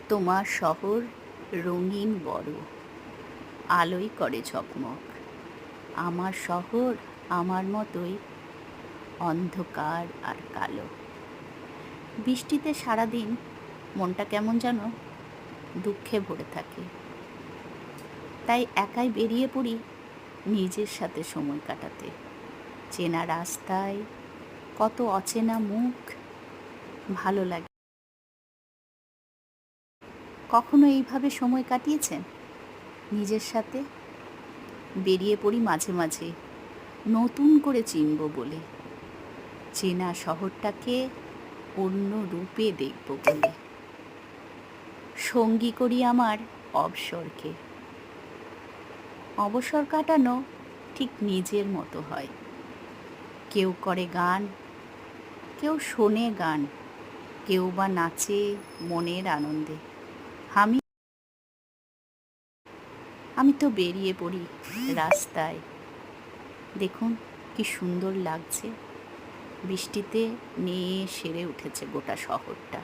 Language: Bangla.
তোমার শহর রঙিন বড়, আলোয় করে ঝকমক। আমার শহর আমার মতোই অন্ধকার আর কালো। বৃষ্টিতে সারাদিন মনটা কেমন যেন দুঃখে ভরে থাকে। তাই একাই বেরিয়ে পড়ি নিজের সাথে সময় কাটাতে। চেনা রাস্তায় কত অচেনা মুখ, ভালো লাগে। কখনো এইভাবে সময় কাটিয়েছেন নিজের সাথে? বেরিয়ে পড়ি মাঝে মাঝে নতুন করে চিনব বলে, চেনা শহরটাকে অন্য রূপে দেখব বলে। সঙ্গী করি আমার অবসরকে। অবসর কাটানো ঠিক নিজের মতো হয়। কেউ করে গান, কেউ শোনে গান, কেউ বা নাচে মনের আনন্দে। আমি আমি তো বেরিয়ে পড়ি রাস্তায়। দেখুন কি সুন্দর লাগছে, বৃষ্টিতে নেয়ে সেরে উঠেছে গোটা শহরটা।